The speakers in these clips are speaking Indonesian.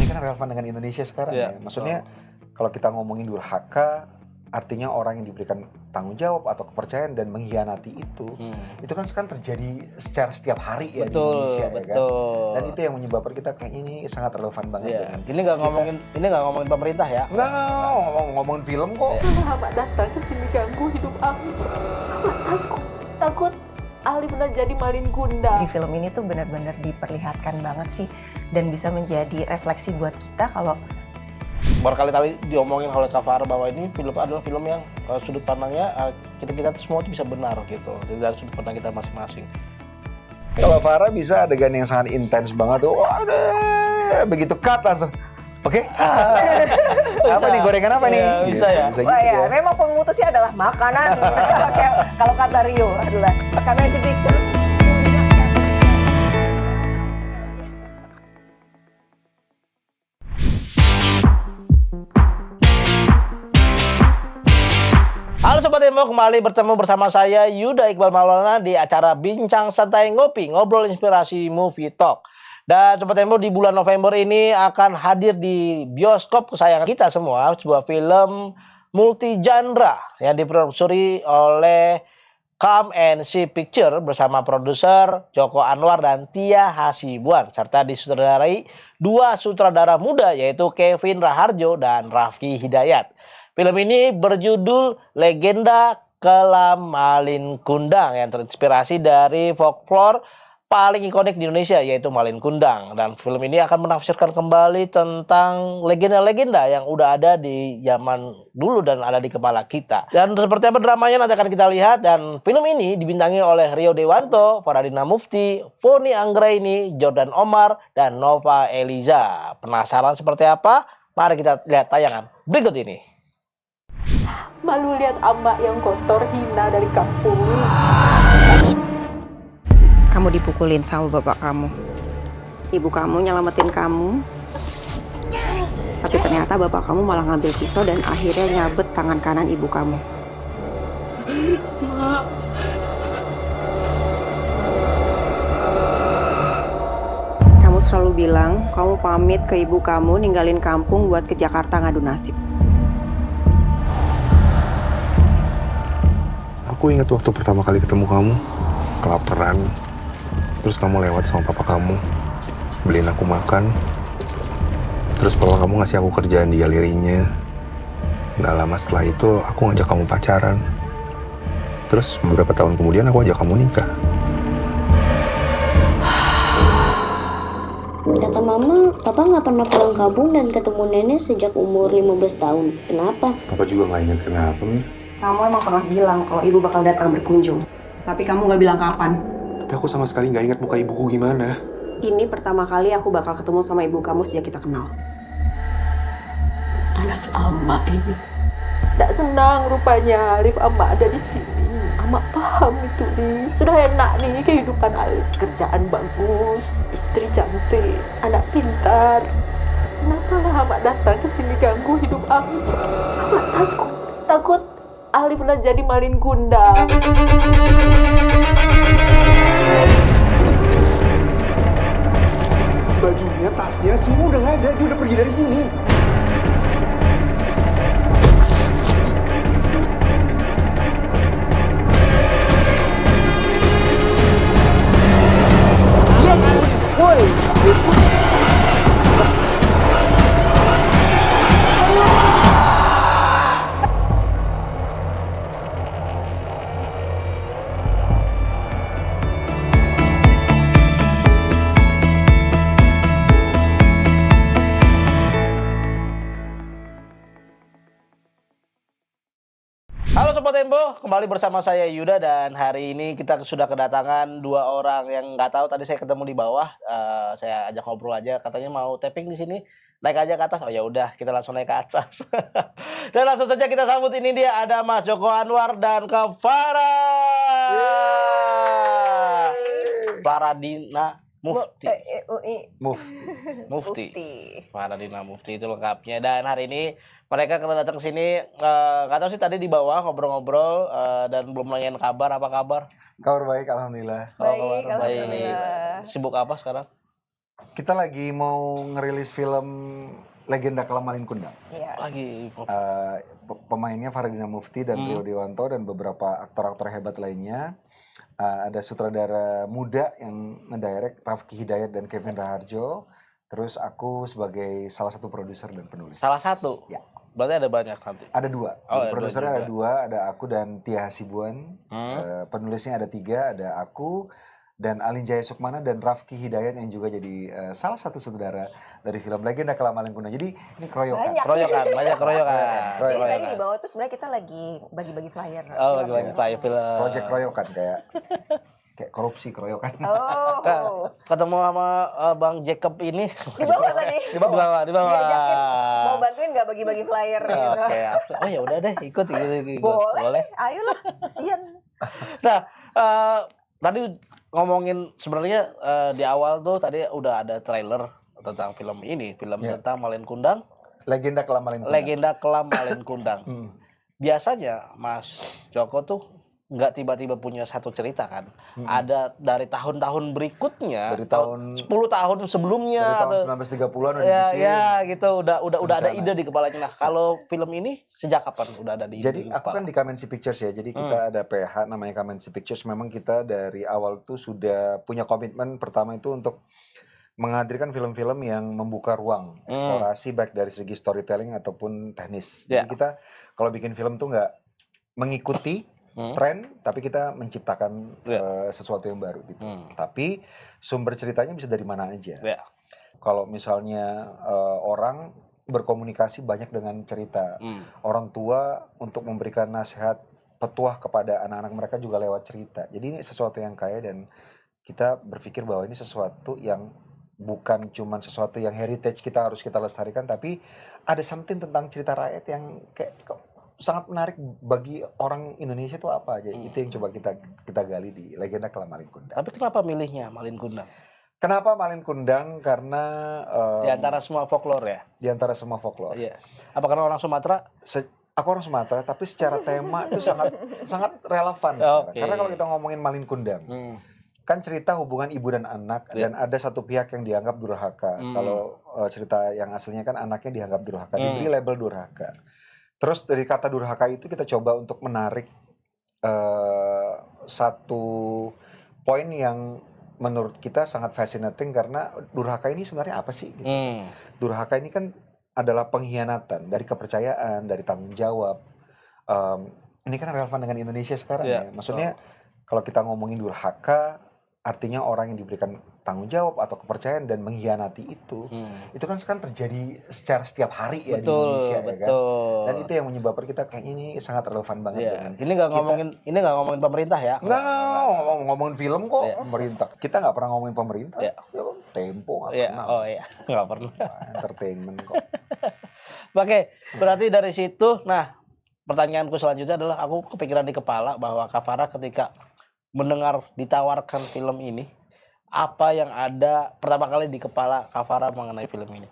kan relevan dengan Indonesia sekarang Iya, ya. Maksudnya kalau kita ngomongin durhaka, artinya orang yang diberikan tanggung jawab atau kepercayaan dan mengkhianati itu kan sekarang terjadi secara setiap hari ya di Indonesia ya kan. Dan itu yang menyebabkan kita kayaknya ini sangat relevan banget dengan Ini nggak ngomongin pemerintah ya? Enggak, ngomongin film kok. Hama datang ke sini ganggu hidup aku. Hama takut Ali benar jadi malin gunda. Di film ini tuh benar-benar diperlihatkan banget sih dan bisa menjadi refleksi buat kita kalau berkali-kali diomongin oleh Kak Farah bahwa ini film adalah film yang sudut pandangnya kita semua itu bisa benar gitu dari sudut pandang kita masing-masing. Kalau Farah bisa adegan yang sangat intens banget tuh, waduh, begitu cut langsung. Oke. Apa nih, gorengan apa nih? Ya, bisa ya. Bisa wah gitu ya, memang pemutusnya adalah makanan. Kalau kata Rio adalah Kamasi Pictures. Halo Sobat Tempo, kembali bertemu bersama saya Yuda Iqbal Maulana di acara Bincang Santai Ngopi, Ngobrol Inspirasi Movie Talk. Dan Sobat Tempo, di bulan November ini akan hadir di bioskop kesayangan kita semua, sebuah film multi genre yang diproduksi oleh Come and See Picture bersama produser Joko Anwar dan Tia Hasibuan, serta disutradarai dua sutradara muda yaitu Kevin Raharjo dan Raffi Hidayat. Film ini berjudul Legenda Kelam Malin Kundang yang terinspirasi dari folklore paling ikonik di Indonesia yaitu Malin Kundang. Dan film ini akan menafsirkan kembali tentang legenda-legenda yang udah ada di zaman dulu dan ada di kepala kita. Dan seperti apa dramanya nanti akan kita lihat. Dan film ini dibintangi oleh Rio Dewanto, Faradina Mufti, Foni Anggraini, Jordan Omar, dan Nova Eliza. Penasaran seperti apa? Mari kita lihat tayangan berikut ini. Malu lihat emak yang kotor hina dari kampung. Kamu dipukulin sama bapak kamu. Ibu kamu nyelamatin kamu. Tapi ternyata bapak kamu malah ngambil pisau dan akhirnya nyabet tangan kanan ibu kamu. Mak, Kamu selalu bilang kamu pamit ke ibu kamu ninggalin kampung buat ke Jakarta ngadu nasib. Aku ingat waktu pertama kali ketemu kamu, kelaparan. Terus kamu lewat sama papa kamu, beliin aku makan. Terus papa kamu ngasih aku kerjaan di galerinya. Gak lama setelah itu, aku ngajak kamu pacaran. Terus beberapa tahun kemudian aku ajak kamu nikah. Kata mama, papa nggak pernah pulang kampung dan ketemu nenek sejak umur 15 tahun. Kenapa? Papa juga gak ingat kenapa, Mir. Kamu emang pernah bilang kalau ibu bakal datang berkunjung. Tapi kamu gak bilang kapan. Tapi aku sama sekali gak ingat muka ibuku gimana. Ini pertama kali aku bakal ketemu sama ibu kamu sejak kita kenal. anak emak ini. Tak senang rupanya Alif emak ada di sini. Emak paham itu nih. Sudah enak nih kehidupan Alif. Kerjaan bagus, istri cantik, anak pintar. Kenapa lah emak datang ke sini ganggu hidup aku? Emak takut Ali pernah jadi malin gundang. Bajunya, tasnya, semua udah gak ada. Dia udah pergi dari sini. Halo Sobat Tempo, kembali bersama saya Yuda dan hari ini kita sudah kedatangan dua orang yang nggak tahu tadi saya ketemu di bawah, saya ajak ngobrol aja katanya mau tapping di sini, naik aja ke atas. Oh ya udah kita langsung naik ke atas. Dan langsung saja kita sambut ini dia ada Mas Joko Anwar dan Kak Farah. Faradina Mufti. Mufti. Faradina Mufti itu lengkapnya. Dan hari ini mereka kalau datang ke sini nggak tahu sih tadi di bawah ngobrol-ngobrol dan belum nanyain kabar. Apa kabar? Kabar baik, alhamdulillah. Baik. Sibuk apa sekarang? Kita lagi mau ngerilis film Legenda Kelam Malin Kundang. Iya. Lagi. Pemainnya Faradina Mufti dan Rio Dewanto dan beberapa aktor-aktor hebat lainnya. Ada sutradara muda yang ngedirect, Rafki Hidayat dan Kevin Raharjo. Terus aku sebagai salah satu produser dan penulis. Salah satu? Ya. Berarti ada banyak nanti? Ada dua. Oh, ada produsernya dua ada dua, ada aku dan Tia Hasibuan. Penulisnya ada 3, ada aku dan Alin Jaya Sukmana dan Rafki Hidayat yang juga jadi salah satu sutradara dari film Legenda Kelam Malin Kundang. Jadi ini keroyokan. Banyak keroyokan. Jadi tadi di bawah tuh sebenarnya kita lagi bagi-bagi flyer. Oh, bagi-bagi flyer film. Project keroyokan kayak korupsi keroyokan. Oh. Nah, ketemu sama Bang Jacob ini Di bawah tadi. di bawah. Diajakin mau bantuin nggak bagi-bagi flyer gitu. Oke. Oh ya udah deh, ikut. Boleh. Ayolah, kasihan. Nah, tadi ngomongin sebenarnya di awal tuh tadi udah ada trailer tentang film ini, film tentang Malin Kundang. Legenda Kelam Malin Kundang. Legenda Kelam Malin Kundang. Biasanya Mas Joko tuh nggak tiba-tiba punya satu cerita kan. Ada dari tahun-tahun berikutnya, Dari tahun 10 tahun sebelumnya dari tahun atau 1930-an udah ya, dibikin. ya gitu udah ada ide di kepalanya. Nah, kalau film ini sejak kapan udah ada di Jadi di aku kan di Kamensi Pictures ya. Jadi kita ada PH namanya Kamensi Pictures. Memang kita dari awal tuh sudah punya komitmen pertama itu untuk menghadirkan film-film yang membuka ruang eksplorasi baik dari segi storytelling ataupun teknis. Jadi kita kalau bikin film tuh nggak mengikuti tren, tapi kita menciptakan sesuatu yang baru gitu. Tapi sumber ceritanya bisa dari mana aja. Kalau misalnya orang berkomunikasi banyak dengan cerita, orang tua untuk memberikan nasihat petuah kepada anak-anak mereka juga lewat cerita. Jadi ini sesuatu yang kaya dan kita berpikir bahwa ini sesuatu yang bukan cuma sesuatu yang heritage kita harus kita lestarikan, tapi ada something tentang cerita rakyat yang kayak sangat menarik bagi orang Indonesia itu apa aja. Itu yang coba kita gali di Legenda Kelam Malin Kundang. Tapi kenapa milihnya Malin Kundang? Kenapa Malin Kundang? Karena Di antara semua folklore ya? di antara semua folklore. Iya. Apa karena orang Sumatera? Aku orang Sumatera, tapi secara tema itu sangat relevan sekarang. Karena kalau kita ngomongin Malin Kundang, kan cerita hubungan ibu dan anak dan ada satu pihak yang dianggap durhaka. Kalau cerita yang aslinya kan anaknya dianggap durhaka, diberi label durhaka. Terus dari kata durhaka itu kita coba untuk menarik satu poin yang menurut kita sangat fascinating karena durhaka ini sebenarnya apa sih? Gitu. Durhaka ini kan adalah pengkhianatan dari kepercayaan, dari tanggung jawab. Ini kan relevan dengan Indonesia sekarang ya. Maksudnya kalau kita ngomongin durhaka, artinya orang yang diberikan tanggung jawab atau kepercayaan dan mengkhianati itu kan sekarang terjadi secara setiap hari ya di Indonesia ya kan. Dan itu yang menyebabkan kita kayaknya ini sangat relevan banget dengan ini nggak ngomongin pemerintah ya? Nggak, ngomongin film kok pemerintah. Kita nggak pernah ngomongin pemerintah. Ya Tempo nggak pernah. Oh iya, nggak pernah. Entertainment kok. Oke, berarti dari situ, nah pertanyaanku selanjutnya adalah aku kepikiran di kepala bahwa Kak Farah ketika mendengar ditawarkan film ini, apa yang ada pertama kali di kepala Kak Farah mengenai film ini?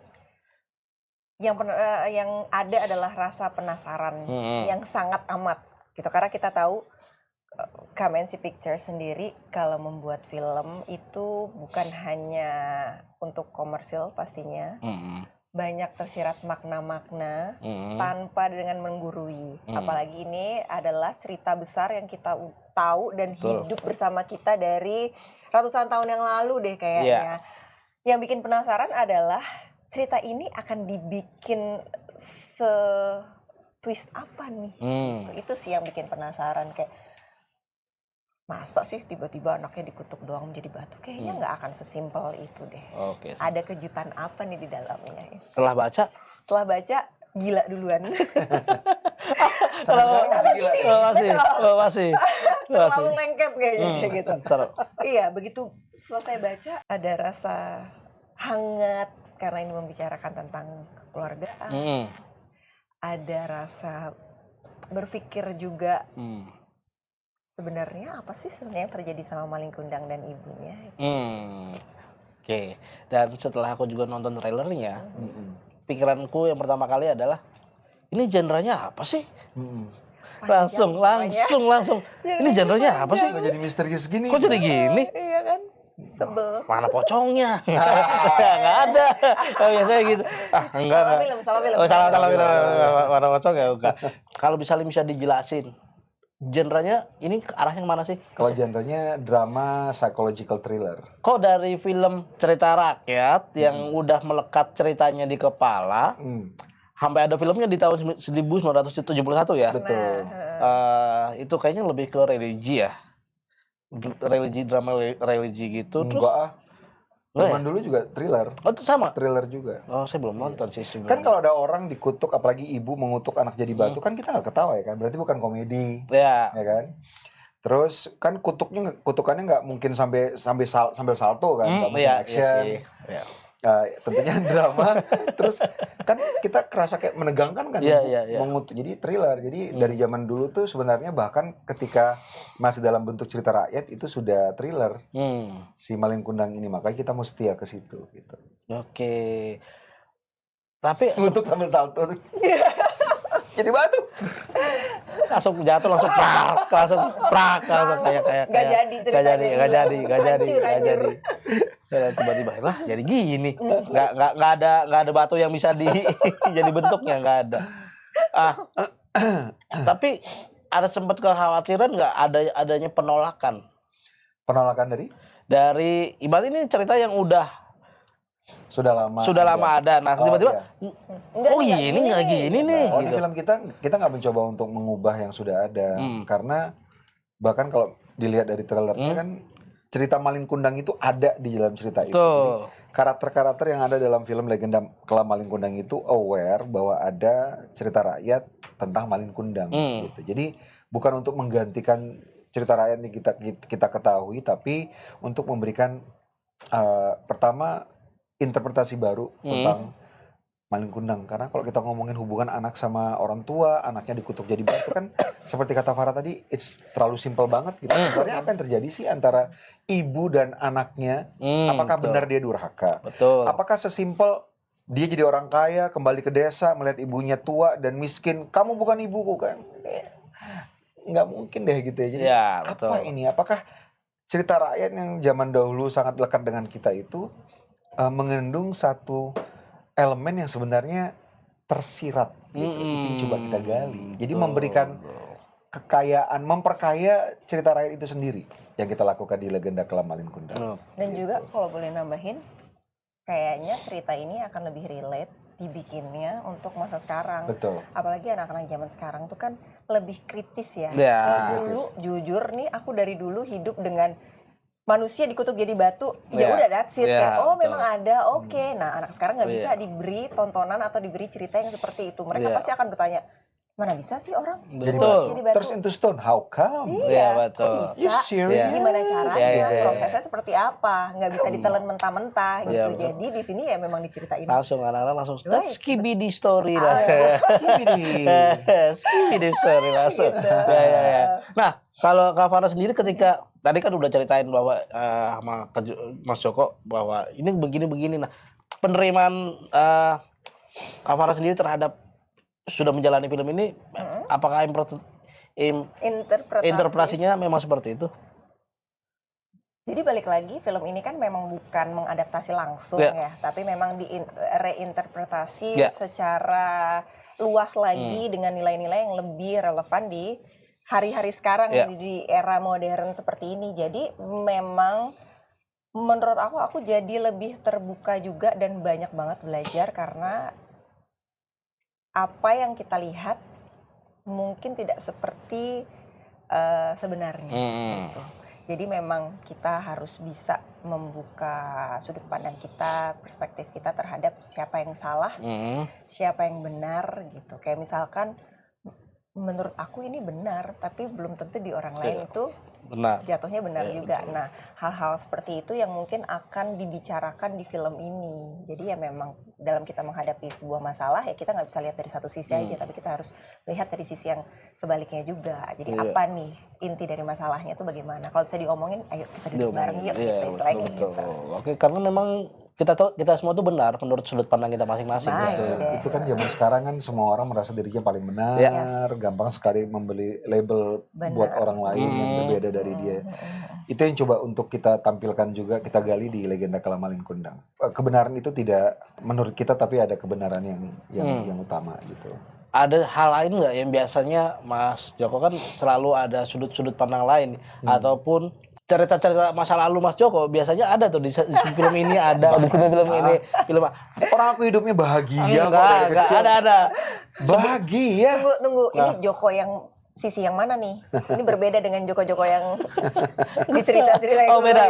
Yang ada adalah rasa penasaran yang sangat amat gitu, karena kita tahu Kamensi Pictures sendiri kalau membuat film itu bukan hanya untuk komersil pastinya. Banyak tersirat makna-makna tanpa dengan menggurui. Apalagi ini adalah cerita besar yang kita tahu dan hidup bersama kita dari ratusan tahun yang lalu deh kayaknya. Yang bikin penasaran adalah cerita ini akan dibikin twist apa nih? Itu sih yang bikin penasaran, kayak masa sih tiba-tiba anaknya dikutuk doang menjadi batu? Kayaknya nggak akan sesimpel itu deh. Ada kejutan apa nih di dalamnya? Setelah baca gila duluan. Masih. Terlalu lengket kayaknya gitu. Iya, begitu selesai baca ada rasa hangat karena ini membicarakan tentang keluargaan. Ada rasa berpikir juga. Sebenarnya apa sih sebenarnya yang terjadi sama Malin Kundang dan ibunya? Oke. Dan setelah aku juga nonton trailernya, pikiranku yang pertama kali adalah ini genrenya apa sih? Langsung. Ini genrenya apa sih? Kok jadi misterius gini? Kok jadi gini? Iya kan? Sebel. Mana pocongnya? Nggak ada. Biasanya gitu. Enggak. Salah film. Oh, salah film. Mana pocong ya? Enggak. Kalau bisa dijelasin, genrenya ini arahnya kemana sih? Kalau genrenya drama psychological thriller. Kok dari film cerita rakyat yang udah melekat ceritanya di kepala, sampai ada filmnya di tahun 1971 ya? Betul. Itu kayaknya lebih ke religi ya? Drama religi gitu. Enggak Zaman dulu juga thriller. Oh, itu sama? Thriller juga. Oh, saya belum nonton sih. Kan kalau ada orang dikutuk, apalagi ibu mengutuk anak jadi batu, kan kita nggak ketawa ya kan? Berarti bukan komedi, ya kan? Terus kan kutukannya nggak mungkin sambil salto kan? Nggak mungkin action. Iya. Tentunya drama. Terus kan kita kerasa kayak menegangkan kan? Iya. Mengutuk. Jadi thriller. Jadi dari zaman dulu tuh sebenarnya bahkan ketika masih dalam bentuk cerita rakyat itu sudah thriller. Si Malin Kundang ini, makanya kita mau setia ke situ gitu. Oke. Tapi Untuk sambil salto tuh. Jadi batu. langsung jatuh, langsung prak kayak Nggak jadi ceritanya. nggak jadi. Hancur. Dan tiba-tiba lah jadi gini. Nggak ada batu yang bisa jadi bentuknya, nggak ada. Tapi ada sempat kekhawatiran nggak adanya penolakan dari ibarat ini cerita yang sudah lama ada. Nah, tiba-tiba nggak gini nih. Di film kita nggak mencoba untuk mengubah yang sudah ada, karena bahkan kalau dilihat dari trailernya kan cerita Malin Kundang itu ada di dalam cerita itu. Jadi, karakter-karakter yang ada dalam film Legenda Kelam Malin Kundang itu aware bahwa ada cerita rakyat tentang Malin Kundang gitu. Jadi bukan untuk menggantikan cerita rakyat yang kita ketahui, tapi untuk memberikan pertama interpretasi baru tentang Malin Kundang. Karena kalau kita ngomongin hubungan anak sama orang tua, anaknya dikutuk jadi batu kan seperti kata Farah tadi, it's terlalu simpel banget gitu. Sebenarnya apa yang terjadi sih antara ibu dan anaknya? Apakah benar dia durhaka? Betul. Apakah sesimpel dia jadi orang kaya, kembali ke desa, melihat ibunya tua dan miskin, kamu bukan ibuku kan? Nggak mungkin deh gitu ya. Jadi apa ini? Apakah cerita rakyat yang zaman dahulu sangat lekat dengan kita itu mengandung satu elemen yang sebenarnya tersirat gitu. Itu yang coba kita gali. Jadi memberikan kekayaan, memperkaya cerita rakyat itu sendiri yang kita lakukan di Legenda Kelam Malin Kundang. Dan juga kalau boleh nambahin, kayaknya cerita ini akan lebih relate dibikinnya untuk masa sekarang. Betul. Apalagi anak-anak zaman sekarang tuh kan lebih kritis ya. Ya. Kalau dulu jujur nih, aku dari dulu hidup dengan manusia dikutuk jadi batu, ya udah that's it. Betul. Memang ada, oke. Nah, anak sekarang nggak bisa diberi tontonan atau diberi cerita yang seperti itu. Mereka pasti akan bertanya, mana bisa sih orang jadi batu? Terus into stone, how come? Iya, betul. Kok bisa? Gimana caranya? Prosesnya seperti apa? Nggak bisa ditelan mentah-mentah gitu. Jadi di sini ya memang diceritain. Langsung anak-anak langsung that's skibidi story lah. Skibidi story langsung. Ya. Nah, kalau Kak Farah sendiri ketika tadi kan udah ceritain bahwa sama Mas Joko bahwa ini begini-begini. Nah, penerimaan Kak Farah sendiri terhadap sudah menjalani film ini, apakah interpretasinya memang seperti itu? Jadi balik lagi, film ini kan memang bukan mengadaptasi langsung ya, tapi memang reinterpretasi secara luas lagi dengan nilai-nilai yang lebih relevan di hari-hari sekarang di era modern seperti ini. Jadi memang menurut aku jadi lebih terbuka juga dan banyak banget belajar karena apa yang kita lihat mungkin tidak seperti sebenarnya gitu. Jadi memang kita harus bisa membuka sudut pandang kita, perspektif kita terhadap siapa yang salah, siapa yang benar gitu. Kayak misalkan menurut aku ini benar, tapi belum tentu di orang lain itu benar. Jatuhnya benar juga. Betul. Nah, hal-hal seperti itu yang mungkin akan dibicarakan di film ini. Jadi ya memang dalam kita menghadapi sebuah masalah ya kita nggak bisa lihat dari satu sisi aja, tapi kita harus lihat dari sisi yang sebaliknya juga. Jadi apa nih inti dari masalahnya itu bagaimana? Kalau bisa diomongin, ayo kita duduk bareng yuk. Betul. Oke, karena memang kita semua tuh benar menurut sudut pandang kita masing-masing. Nah, gitu. Itu kan zaman sekarang kan semua orang merasa dirinya paling benar, gampang sekali membeli label buat orang lain yang berbeda dari dia. Itu yang coba untuk kita tampilkan juga, kita gali di Legenda Kala Malin Kundang. Kebenaran itu tidak menurut kita, tapi ada kebenaran yang utama gitu. Ada hal lain nggak yang biasanya Mas Joko kan selalu ada sudut-sudut pandang lain ataupun cerita-cerita masa lalu Mas Joko biasanya ada tuh di film ini ada di film ini Orang aku hidupnya bahagia kok enggak dari kecil. ada Bahagia. Tunggu. Ini Joko yang sisi yang mana nih? Ini berbeda dengan Joko-Joko yang di cerita-cerita yang beda.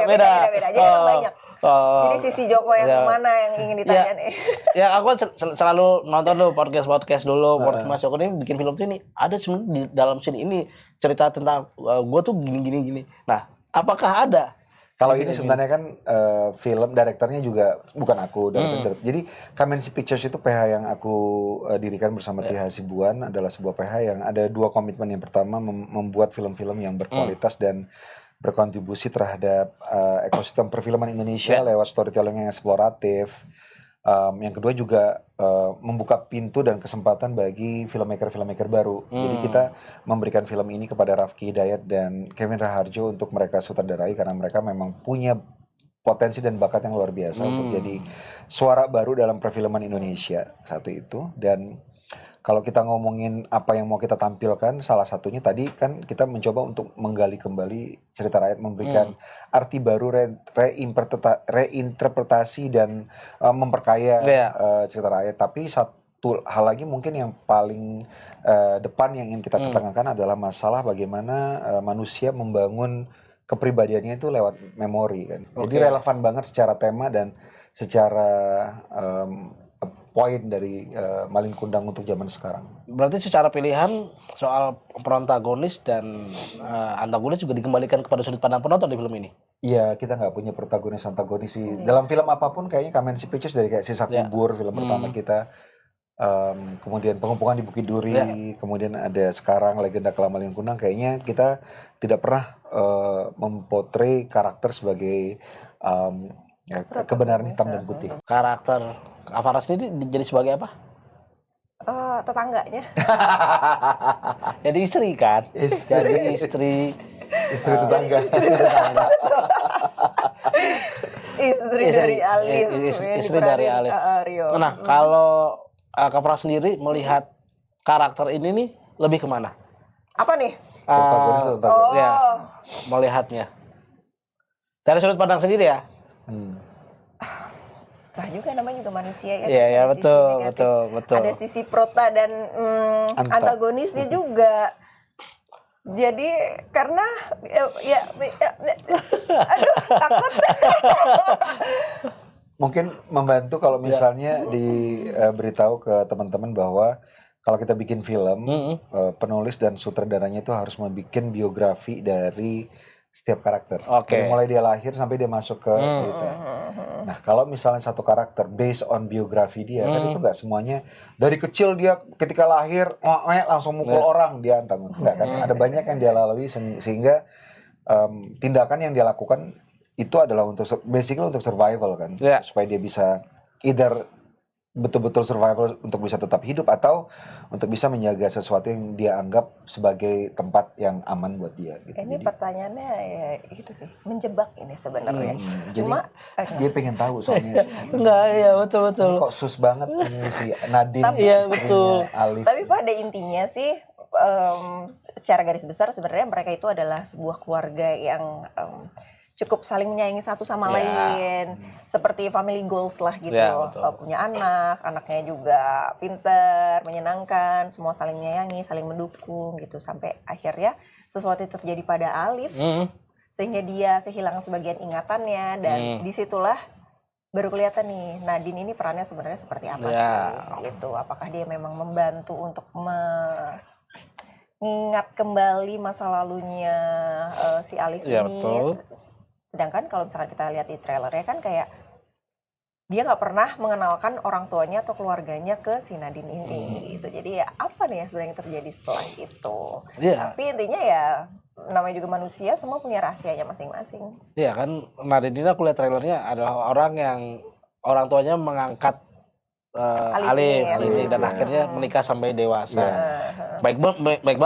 Jadi banyak. Jadi sisi Joko yang mana yang ingin ditanya nih? Ya aku selalu nonton dulu podcast dulu. Mas Joko ini bikin film tuh ini ada sebenarnya di dalam sini ini cerita tentang gue tuh gini. Nah, apakah ada? Kalau ini sebenarnya kan film direkturnya juga bukan aku, director. Jadi Kamensi Pictures itu PH yang aku dirikan bersama Tia Hasibuan adalah sebuah PH yang ada dua komitmen. Yang pertama membuat film-film yang berkualitas dan berkontribusi terhadap ekosistem perfilman Indonesia lewat storytelling yang eksploratif. Yang kedua juga membuka pintu dan kesempatan bagi filmmaker baru. Jadi kita memberikan film ini kepada Rafki Hidayat dan Kevin Raharjo untuk mereka sutradarai karena mereka memang punya potensi dan bakat yang luar biasa untuk jadi suara baru dalam perfilman Indonesia. Satu itu. Dan kalau kita ngomongin apa yang mau kita tampilkan, salah satunya tadi kan kita mencoba untuk menggali kembali cerita rakyat, memberikan arti baru, reinterpretasi dan memperkaya cerita rakyat. Tapi satu hal lagi mungkin yang paling depan yang ingin kita ketengahkan adalah masalah bagaimana manusia membangun kepribadiannya itu lewat memori kan. Jadi relevan banget secara tema dan secara poin dari Malin Kundang untuk zaman sekarang. Berarti secara pilihan soal protagonis dan antagonis juga dikembalikan kepada sudut pandang penonton di film ini? Iya, kita nggak punya protagonis antagonis sih. Dalam film apapun kayaknya Kamensi Pictures dari kayak Sisa Kubur, film pertama kita, kemudian Pengepungan di Bukit Duri, kemudian ada sekarang Legenda Kala Malin Kundang, kayaknya kita tidak pernah mempotret karakter sebagai kebenaran hitam dan putih. Karakter Avaras ini jadi sebagai apa? Tetangganya. Jadi istri kan? Jadi istri tetangga. Istri dari Alif. Istri dari Alif. Rio. Nah, kalau Kapra sendiri melihat karakter ini nih lebih kemana? Apa nih? Protagonis atau antagonis? Ya, melihatnya dari sudut pandang sendiri ya. Susah juga, namanya juga manusia ya. Iya, betul. Ada sisi prota dan antagonisnya juga. Jadi karena aduh takut. Mungkin membantu kalau misalnya diberitahu ke teman-teman bahwa kalau kita bikin film, penulis dan sutradaranya itu harus membuat biografi dari setiap karakter. Dari mulai dia lahir sampai dia masuk ke cerita. Nah, kalau misalnya satu karakter based on biografi dia, kan itu nggak semuanya dari kecil dia ketika lahir langsung mukul orang, dia antagonis. Enggak kan? Ada banyak yang dia lalui sehingga tindakan yang dia lakukan itu adalah untuk basically untuk survival kan, supaya dia bisa either betul-betul survival untuk bisa tetap hidup atau untuk bisa menjaga sesuatu yang dia anggap sebagai tempat yang aman buat dia. Gitu. Ini pertanyaannya ya gitu sih, menjebak ini sebenarnya. Cuma dia pengen tahu soalnya. Enggak, ya betul. Kok sus banget ini si Nadine. Iya betul. Alif. Tapi pada intinya sih, secara garis besar sebenarnya mereka itu adalah sebuah keluarga yang cukup saling menyayangi satu sama lain, seperti family goals lah gitu. Punya anak, anaknya juga pinter, menyenangkan, semua saling menyayangi, saling mendukung gitu, sampai akhirnya sesuatu yang terjadi pada Alif, sehingga dia kehilangan sebagian ingatannya, dan disitulah baru kelihatan nih Nadine ini perannya sebenarnya seperti apa sih gitu. Apakah dia memang membantu untuk mengingat kembali masa lalunya si Alif ini. Betul. Sedangkan kalau misalkan kita lihat di trailernya kan kayak dia nggak pernah mengenalkan orang tuanya atau keluarganya ke si Nadine ini gitu. Jadi ya apa nih yang sebenarnya terjadi setelah itu? Tapi intinya ya namanya juga manusia, semua punya rahasianya masing-masing. Iya kan, Nadine ini aku lihat trailernya adalah orang yang orang tuanya mengangkat Alif ini dan akhirnya menikah sampai dewasa. Baik banget nih. Baik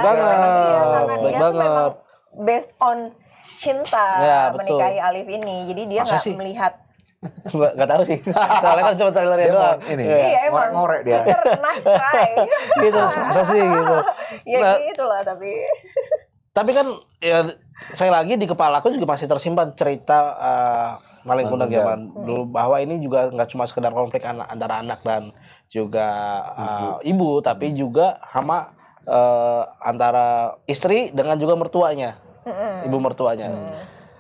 banget. Based on cinta menikahi Alif ini. Jadi dia nggak melihat. Nggak tahu sih. Soalnya kan cuma trailernya doang. Iya, emang ngorek dia. Nice try. Gitu, masa sih gitu. Ya gitu lah Tapi kan ya saya lagi di kepala aku juga masih tersimpan cerita Malin Kundang zaman dulu, bahwa ini juga nggak cuma sekedar konflik antara anak dan juga ibu, tapi juga sama antara istri dengan juga mertuanya, ibu mertuanya.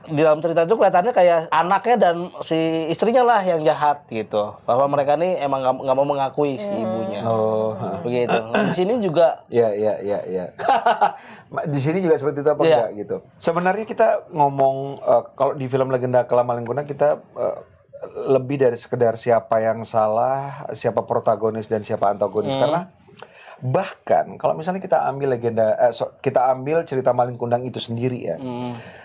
Di dalam cerita itu kelihatannya kayak anaknya dan si istrinya lah yang jahat gitu, bahwa mereka nih emang nggak mau mengakui si ibunya. Begitu. Nah, di sini juga ya. Di sini juga seperti itu apa enggak gitu. Sebenarnya kita ngomong kalau di film Legenda Kelam Malin Kundang kita lebih dari sekedar siapa yang salah, siapa protagonis dan siapa antagonis, karena bahkan kalau misalnya kita ambil kita ambil cerita Malin Kundang itu sendiri ya.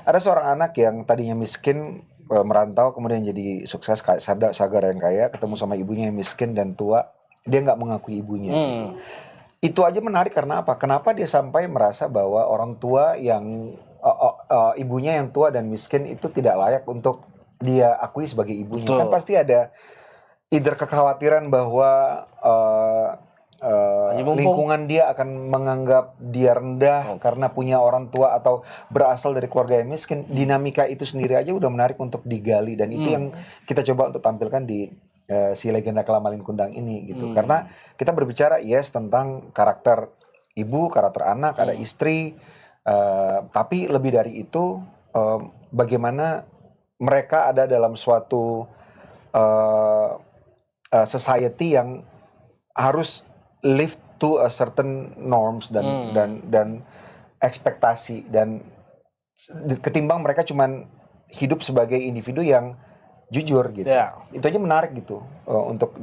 Ada seorang anak yang tadinya miskin merantau kemudian jadi sukses kayak Sagar yang kaya, ketemu sama ibunya yang miskin dan tua, dia nggak mengakui ibunya. Itu aja menarik karena apa? Kenapa dia sampai merasa bahwa orang tua yang ibunya yang tua dan miskin itu tidak layak untuk dia akui sebagai ibunya. Betul. Kan pasti ada either kekhawatiran bahwa lingkungan dia akan menganggap dia rendah karena punya orang tua atau berasal dari keluarga yang miskin. Dinamika itu sendiri aja udah menarik untuk digali, dan itu yang kita coba untuk tampilkan di si Legenda Kelam Malin Kundang ini gitu. Karena kita berbicara tentang karakter ibu, karakter anak, ada istri, tapi lebih dari itu bagaimana mereka ada dalam suatu society yang harus live to a certain norms dan ekspektasi, dan ketimbang mereka cuman hidup sebagai individu yang jujur gitu. Itu aja menarik gitu untuk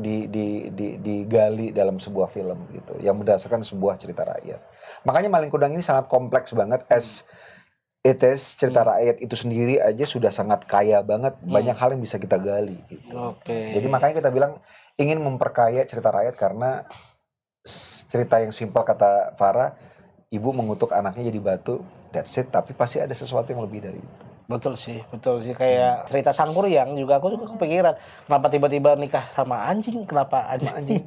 digali dalam sebuah film gitu yang berdasarkan sebuah cerita rakyat. Makanya Malin Kundang ini sangat kompleks banget, as it is. Cerita rakyat itu sendiri aja sudah sangat kaya banget, banyak hal yang bisa kita gali gitu. Jadi makanya kita bilang ingin memperkaya cerita rakyat, karena cerita yang simpel kata Farah, ibu mengutuk anaknya jadi batu, that's it, tapi pasti ada sesuatu yang lebih dari itu. Betul sih kayak cerita Sangkuriang juga aku juga kepikiran, kenapa tiba-tiba nikah sama anjing, kenapa anjing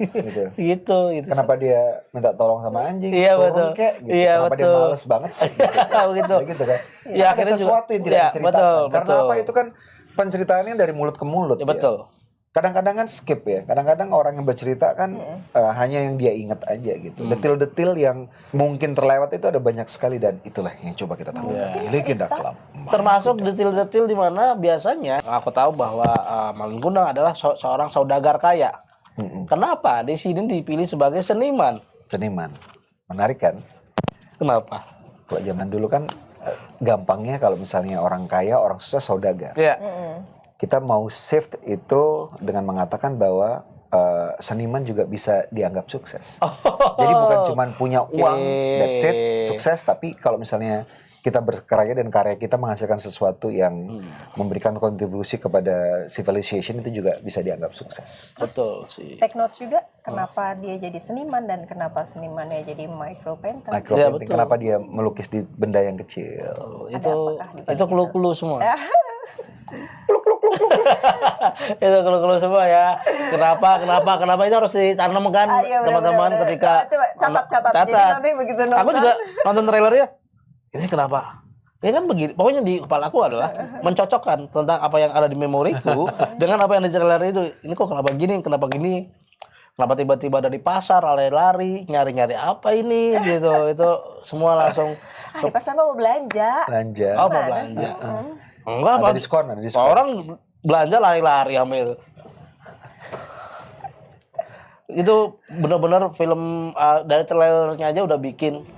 gitu. Kenapa dia minta tolong sama anjing? Iya betul. Gitu. Kenapa dia males banget sih? Gitu kan. Ya, ada sesuatu yang tidak diceritakan. Karena apa, itu kan penceritaannya dari mulut ke mulut. Ya, betul. Kadang-kadang kan skip ya. Kadang-kadang orang yang bercerita kan hanya yang dia ingat aja gitu. Detil-detil yang mungkin terlewat itu ada banyak sekali, dan itulah yang coba kita tampilkan di Legenda Kelam. Termasuk detil-detil di mana biasanya aku tahu bahwa Malin Kundang adalah seorang saudagar kaya. Kenapa di sini dipilih sebagai seniman? Menarik kan? Kenapa? Kalau zaman dulu kan gampangnya kalau misalnya orang kaya, orang susah saudagar. Kita mau shift itu dengan mengatakan bahwa seniman juga bisa dianggap sukses. Jadi bukan cuma punya uang, that's it, sukses. Tapi kalau misalnya kita berkarya dan karya kita menghasilkan sesuatu yang memberikan kontribusi kepada civilization, itu juga bisa dianggap sukses. Betul sih. Take notes juga kenapa dia jadi seniman dan kenapa senimannya jadi micro painter. Kenapa dia melukis di benda yang kecil. Itu clue-clue semua. Itu clue semua ya. Kenapa itu harus ditanamkan teman-teman ketika coba catat. Jadi nanti begitu nonton. Aku juga nonton trailernya. Ini kenapa? Ini kan begini. Pokoknya di kepala aku adalah mencocokkan tentang apa yang ada di memoriku dengan apa yang di trailer itu. Ini kok kenapa gini? Kenapa tiba-tiba ada di pasar, lari-lari, nyari-nyari apa ini gitu. Itu semua langsung. Di pasar mau belanja. Mau belanja. Enggak, ada diskon. Orang belanja lari-lari ambil. Itu benar-benar film dari trailernya aja udah bikin.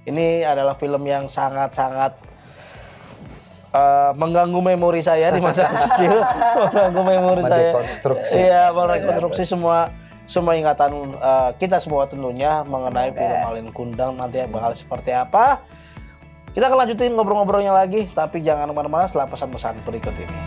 Ini adalah film yang sangat-sangat mengganggu memori saya di masa kecil. Mengganggu memori saya. Merekonstruksi semua ingatan kita semua tentunya mengenai film Malin Kundang nanti bakal seperti apa. Kita akan lanjutin ngobrol-ngobrolnya lagi, tapi jangan kemana-mana setelah pesan-pesan berikut ini.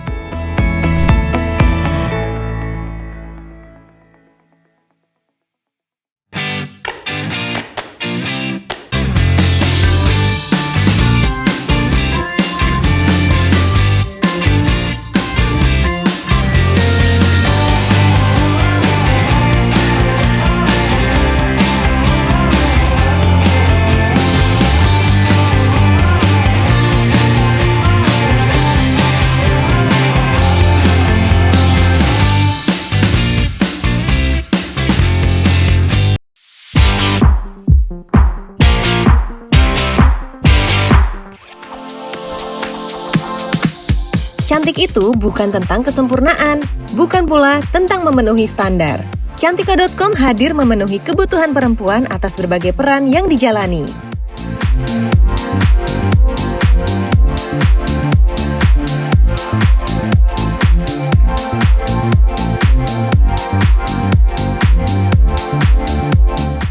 Cantik itu bukan tentang kesempurnaan, bukan pula tentang memenuhi standar. Cantika.com hadir memenuhi kebutuhan perempuan atas berbagai peran yang dijalani.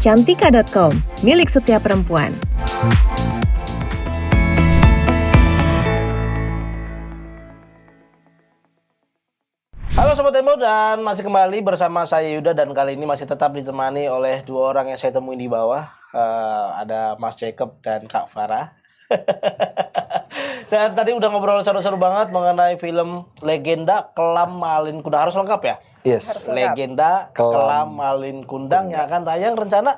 Cantika.com, milik setiap perempuan. Halo Sobat Tempo, dan masih kembali bersama saya Yuda, dan kali ini masih tetap ditemani oleh dua orang yang saya temuin di bawah. Ada Mas Jacob dan Kak Farah. Dan tadi udah ngobrol seru-seru banget mengenai film Legenda Kelam Malin Kundang. Harus lengkap ya? Yes. Legenda Kelam Malin Kundang yang akan tayang rencana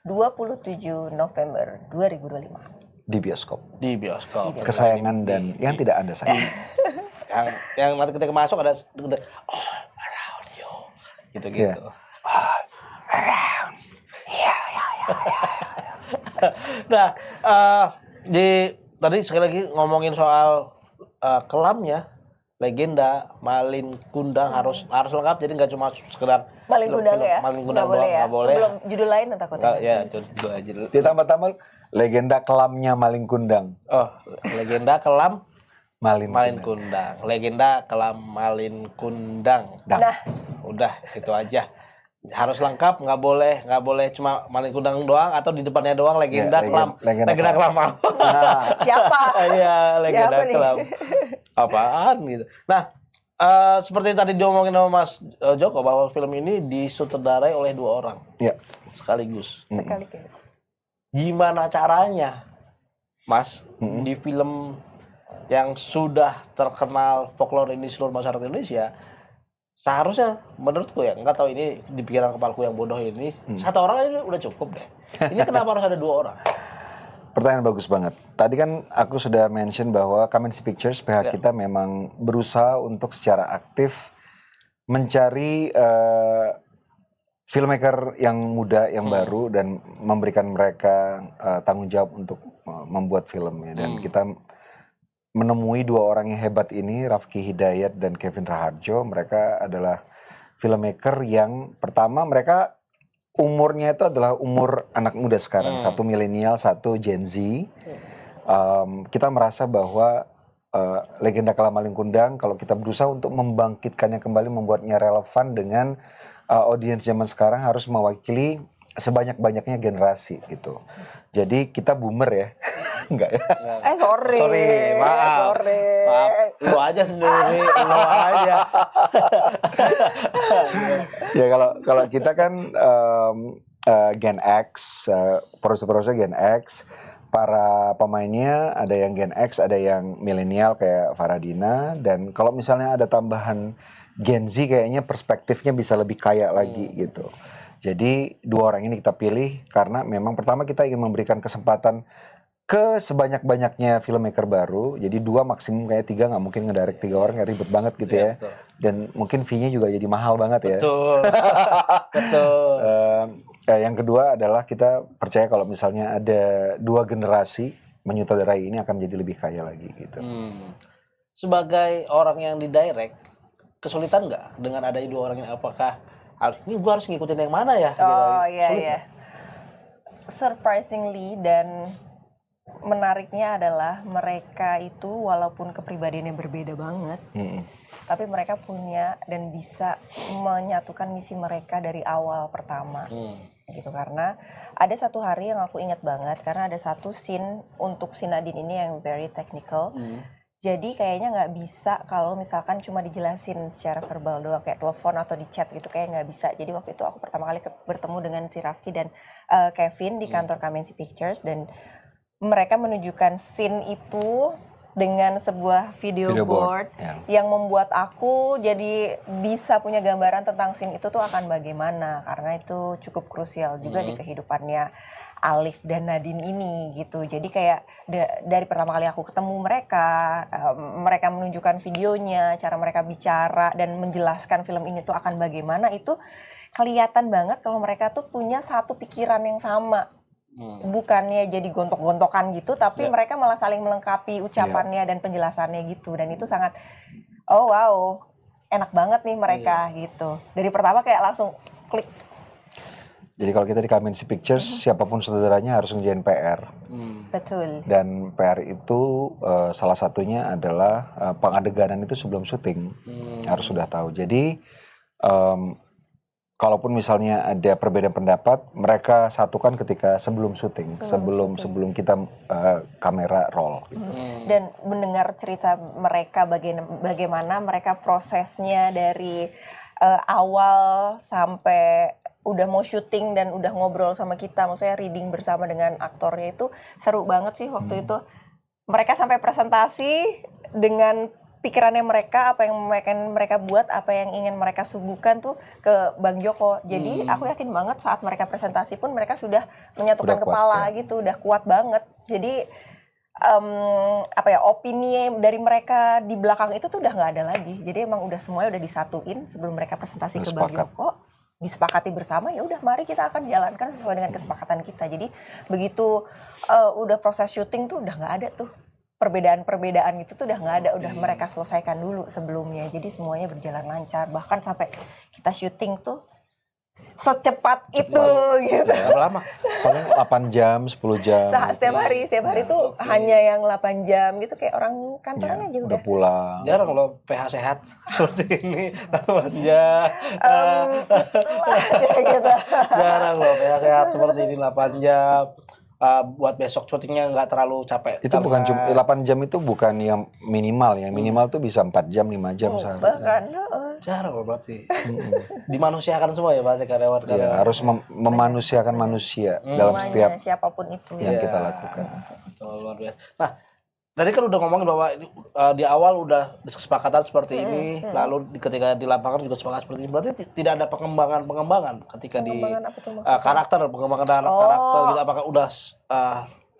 27 November 2025. Di bioskop. Di bioskop. Kesayangan dan yang tidak Anda sayang. yang nanti ketika masuk ada all around you gitu-gitu. Yeah. All around. Ya. Nah, tadi sekali lagi ngomongin soal kelamnya Legenda Malin Kundang harus lengkap, jadi nggak cuma sekedar Malin Kundang ya? Malin Kundang doang, ya? nggak boleh. Belum judul lain takutnya. Ya, judul aja dulu. Ditambah-tambah Legenda Kelamnya Malin Kundang. Oh, Legenda Kelam Malin Kundang. Legenda Kelam Malin Kundang. Nah, udah itu aja. Harus lengkap, nggak boleh cuma Malin Kundang doang atau di depannya doang Legenda Kelam. Legenda Kelam. Nah. Siapa? Iya, Legenda Siapa nih? Kelam. Apaan gitu. Nah, seperti tadi diomongin sama Mas Joko bahwa film ini disutradarai oleh dua orang. Ya. Sekaligus. Sekaligus. Gimana caranya, Mas, di film yang sudah terkenal folklore ini seluruh masyarakat Indonesia, seharusnya menurutku ya, nggak tahu ini di pikiran kepalaku yang bodoh ini, satu orang aja udah cukup deh. Ini kenapa harus ada dua orang? Pertanyaan bagus banget. Tadi kan aku sudah mention bahwa Kamensi Pictures pihak kita memang berusaha untuk secara aktif mencari filmmaker yang muda, yang baru, dan memberikan mereka tanggung jawab untuk membuat filmnya. Dan kita menemui dua orang yang hebat ini, Rafki Hidayat dan Kevin Raharjo. Mereka adalah filmmaker yang pertama, mereka umurnya itu adalah umur anak muda sekarang. Satu milenial, satu Gen Z. Kita merasa bahwa Legenda Kelam Malin Kundang, kalau kita berusaha untuk membangkitkannya kembali, membuatnya relevan dengan audiens zaman sekarang, harus mewakili sebanyak-banyaknya generasi gitu. Jadi kita boomer ya. Enggak ya? Sorry. Maaf. Lu aja sendiri, lu aja. Ya kalau kita kan Gen X, produser Gen X, para pemainnya ada yang Gen X, ada yang milenial kayak Faradina, dan kalau misalnya ada tambahan Gen Z, kayaknya perspektifnya bisa lebih kaya lagi gitu. Jadi dua orang ini kita pilih karena memang pertama kita ingin memberikan kesempatan ke sebanyak-banyaknya filmmaker baru. Jadi dua maksimum, kayak tiga nggak mungkin ngedirect tiga orang, kayak ribet banget gitu ya. Betul. Dan mungkin fee-nya juga jadi mahal banget ya. Betul. Yang kedua adalah kita percaya kalau misalnya ada dua generasi menyutradarai ini akan menjadi lebih kaya lagi gitu. Sebagai orang yang didirect, kesulitan nggak dengan adanya dua orang ini? Apakah ini gue harus ngikutin yang mana ya? Iya. Surprisingly dan menariknya adalah mereka itu walaupun kepribadiannya berbeda banget, tapi mereka punya dan bisa menyatukan misi mereka dari awal pertama. Gitu, karena ada satu hari yang aku ingat banget, karena ada satu scene untuk si Nadine ini yang very technical. Jadi kayaknya nggak bisa kalau misalkan cuma dijelasin secara verbal doang, kayak telepon atau di chat gitu, kayak nggak bisa. Jadi waktu itu aku pertama kali bertemu dengan si Rafki dan Kevin di kantor Kamensi Pictures, dan mereka menunjukkan scene itu dengan sebuah video board yang membuat aku jadi bisa punya gambaran tentang scene itu tuh akan bagaimana, karena itu cukup krusial juga di kehidupannya Alif dan Nadine ini gitu. Jadi kayak dari pertama kali aku ketemu mereka, mereka menunjukkan videonya, cara mereka bicara dan menjelaskan film ini tuh akan bagaimana, itu kelihatan banget kalau mereka tuh punya satu pikiran yang sama bukannya jadi gontok-gontokan gitu, tapi mereka malah saling melengkapi ucapannya dan penjelasannya gitu. Dan itu sangat, oh wow, enak banget nih mereka gitu. Dari pertama kayak langsung klik. Jadi kalau kita di Kamensi Pictures, siapapun saudaranya harus ngerjain PR. Betul. Dan PR itu salah satunya adalah pengadeganan itu sebelum syuting. Harus sudah tahu. Jadi kalaupun misalnya ada perbedaan pendapat, mereka satukan ketika sebelum syuting, sebelum kita kamera roll. Gitu. Dan mendengar cerita mereka bagaimana mereka prosesnya dari awal sampai udah mau syuting dan udah ngobrol sama kita, maksudnya reading bersama dengan aktornya itu seru banget sih waktu itu. Mereka sampai presentasi dengan pikirannya mereka, apa yang mereka buat, apa yang ingin mereka suguhkan tuh ke Bang Joko. Jadi aku yakin banget saat mereka presentasi pun mereka sudah menyatukan kepala gitu, udah kuat banget. Jadi opini dari mereka di belakang itu tuh udah nggak ada lagi. Jadi emang udah semuanya udah disatuin sebelum mereka presentasi ke Bang Joko. Disepakati bersama, ya udah mari kita akan jalankan sesuai dengan kesepakatan kita. Jadi begitu udah proses syuting tuh udah nggak ada tuh perbedaan-perbedaan itu tuh udah nggak ada, udah mereka selesaikan dulu sebelumnya. Jadi semuanya berjalan lancar, bahkan sampai kita syuting tuh secepat itu gitu. Lama, paling 8 jam, 10 jam. Setiap hari tuh hanya yang 8 jam gitu, kayak orang kantoran aja udah pulang. Jarang loh PH sehat seperti ini 8 jam. gitu. Jarang loh PH sehat seperti ini 8 jam. Buat besok syutingnya nggak terlalu capek. Itu bukan cuma 8 jam, itu bukan yang minimal ya. Minimal tuh bisa 4 jam, 5 jam sehari. Bahkan jarang loh berarti. Dimanusiakan semua ya berarti karyawan. Ya, harus memanusiakan manusia dalam setiap siapapun itu yang kita lakukan. Betul, luar biasa. Nah, tadi kan udah ngomongin bahwa ini, di awal udah kesepakatan seperti ini, lalu ketika di lapangan juga sepakat seperti ini. Berarti tidak ada pengembangan ketika di karakter, pengembangan karakter gitu. Apakah udah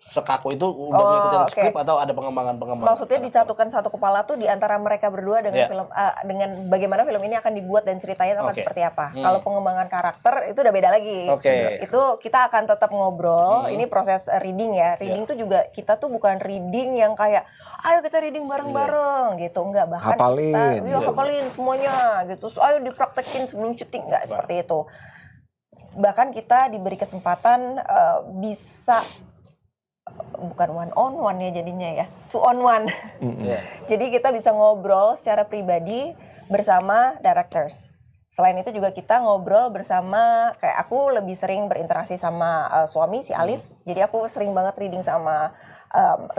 sekaku itu udah ngikutin skrip atau ada pengembangan? Maksudnya disatukan satu kepala tuh di antara mereka berdua dengan film, dengan bagaimana film ini akan dibuat dan ceritanya akan seperti apa. Kalau pengembangan karakter itu udah beda lagi. Itu kita akan tetap ngobrol. Ini proses reading ya. Reading tuh juga kita tuh bukan reading yang kayak ayo kita reading bareng-bareng gitu, enggak, bahkan hafalin. Kita hafalin semuanya gitu. So, ayo dipraktekin sebelum syuting, enggak seperti itu. Bahkan kita diberi kesempatan bisa bukan one on one ya jadinya ya, 2 on 1. Jadi kita bisa ngobrol secara pribadi bersama directors. Selain itu juga kita ngobrol bersama, kayak aku lebih sering berinteraksi sama suami si Alif. Jadi aku sering banget reading sama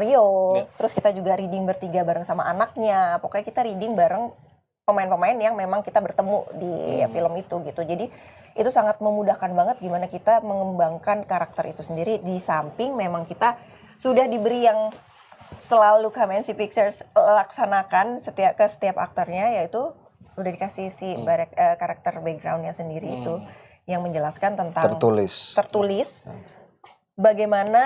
Rio. Terus kita juga reading bertiga bareng sama anaknya. Pokoknya kita reading bareng pemain-pemain yang memang kita bertemu di film itu gitu. Jadi itu sangat memudahkan banget gimana kita mengembangkan karakter itu sendiri, di samping memang kita sudah diberi yang selalu Kamensi Pictures laksanakan ke setiap aktornya, yaitu udah dikasih si karakter backgroundnya sendiri itu yang menjelaskan tentang tertulis bagaimana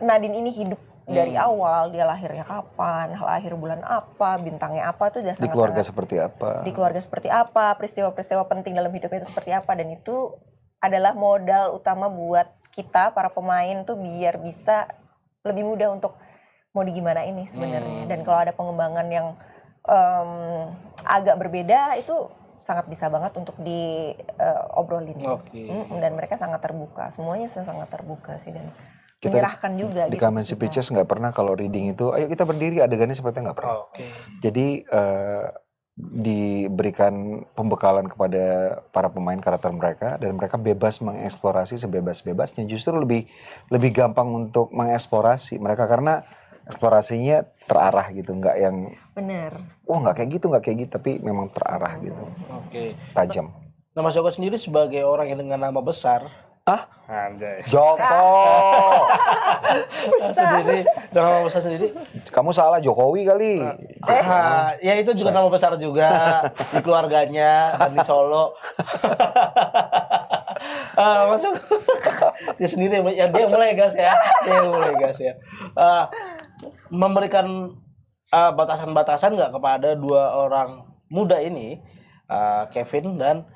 Nadine ini hidup dari awal, dia lahirnya kapan, lahir bulan apa, bintangnya apa, itu udah di keluarga seperti apa. Di keluarga seperti apa, peristiwa-peristiwa penting dalam hidupnya itu seperti apa, dan itu adalah modal utama buat kita para pemain tuh biar bisa lebih mudah untuk mau digimana ini sebenarnya. Dan kalau ada pengembangan yang agak berbeda itu sangat bisa banget untuk diobrolin. Dan mereka sangat terbuka, semuanya sangat terbuka sih, dan menyerahkan juga di Kamensi Pictures nggak pernah kalau reading itu ayo kita berdiri adegannya seperti nggak pernah. Jadi diberikan pembekalan kepada para pemain karakter mereka dan mereka bebas mengeksplorasi sebebas-bebasnya. Justru lebih gampang untuk mengeksplorasi mereka karena eksplorasinya terarah gitu, nggak yang nggak kayak gitu tapi memang terarah gitu. Tajam. Nah, Mas Joko sendiri sebagai orang yang dengan nama besar, anjay. Joko. Sendiri, nama besar sendiri. Kamu salah, Jokowi kali. Ya itu juga nama besar juga di keluarganya dan di Solo. Masuk dia sendiri ya, dia mulai gas ya. Memberikan batasan-batasan nggak kepada dua orang muda ini, Kevin dan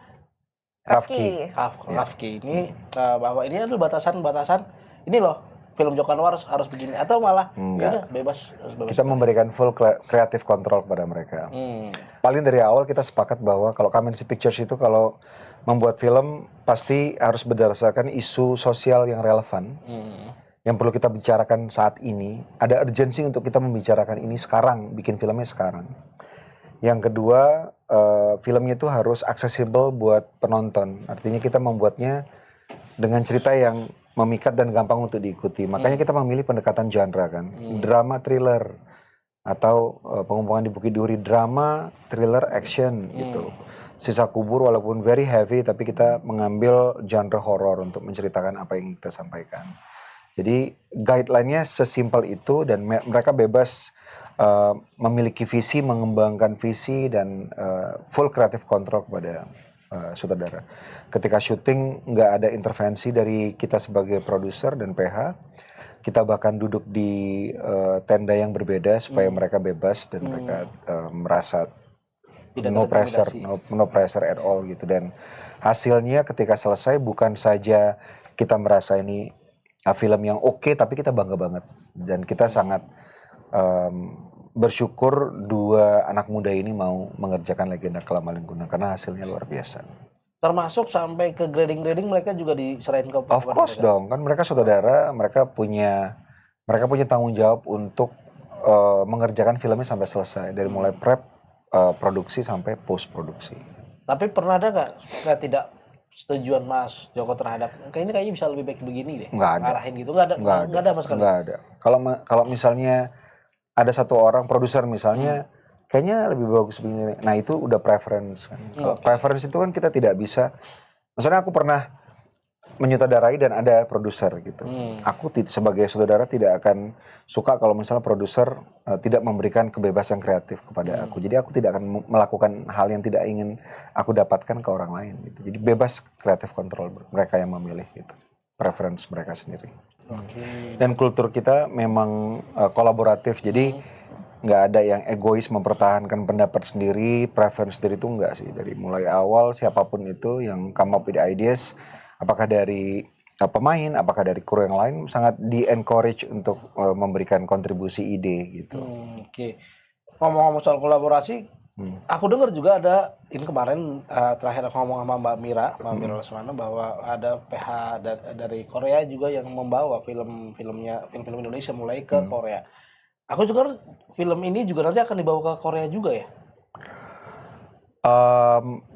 Rafki ini bahwa ini adalah batasan-batasan ini loh film Joko Anwar harus begini, atau malah Enggak. ya bebas. Kita memberikan full creative control kepada mereka. Paling dari awal kita sepakat bahwa kalau Kamensi Pictures itu kalau membuat film pasti harus berdasarkan isu sosial yang relevan. Yang perlu kita bicarakan saat ini, ada urgensi untuk kita membicarakan ini sekarang, bikin filmnya sekarang. Yang kedua, filmnya itu harus accessible buat penonton. Artinya kita membuatnya dengan cerita yang memikat dan gampang untuk diikuti. Makanya kita memilih pendekatan genre kan. Drama, thriller. Atau Pengepungan di Bukit Duri, drama, thriller, action gitu. Sisa Kubur walaupun very heavy, tapi kita mengambil genre horor untuk menceritakan apa yang kita sampaikan. Jadi guideline-nya sesimpel itu dan mereka bebas memiliki visi, mengembangkan visi dan full creative control kepada sutradara. Ketika syuting nggak ada intervensi dari kita sebagai produser dan PH, kita bahkan duduk di tenda yang berbeda supaya mereka bebas dan mereka merasa no pressure at all gitu. Dan hasilnya ketika selesai bukan saja kita merasa ini film yang oke, tapi kita bangga banget dan kita sangat bersyukur dua anak muda ini mau mengerjakan Legenda Kalamalingkundang karena hasilnya luar biasa. Termasuk sampai ke grading mereka juga diserahin ke Of course mereka dong, kan mereka saudara, mereka punya tanggung jawab untuk mengerjakan filmnya sampai selesai dari mulai prep, produksi sampai post produksi. Tapi pernah ada nggak tidak setujuan Mas Joko terhadap kayaknya bisa lebih baik begini deh? Nggak ada. Arahin gitu nggak ada mas sekali. Nggak ada. Kalau misalnya ada satu orang produser misalnya, kayaknya lebih bagus begini. Nah itu udah preference kan. Preference itu kan kita tidak bisa. Maksudnya aku pernah menyutradarai dan ada produser gitu. Aku sebagai saudara tidak akan suka kalau misalnya produser tidak memberikan kebebasan kreatif kepada aku. Jadi aku tidak akan melakukan hal yang tidak ingin aku dapatkan ke orang lain gitu. Jadi bebas kreatif kontrol mereka yang memilih gitu. Preference mereka sendiri. Dan kultur kita memang kolaboratif, jadi nggak ada yang egois mempertahankan pendapat sendiri, preference sendiri itu enggak sih. Dari mulai awal siapapun itu yang come up with ideas, apakah dari pemain, apakah dari kru yang lain, sangat di-encourage untuk memberikan kontribusi ide gitu. Oke. Ngomong-ngomong soal kolaborasi, aku dengar juga ada, ini kemarin terakhir aku ngomong sama Mbak Mira Lesmana bahwa ada PH dari Korea juga yang membawa film Indonesia mulai ke Korea. Aku juga film ini juga nanti akan dibawa ke Korea juga ya?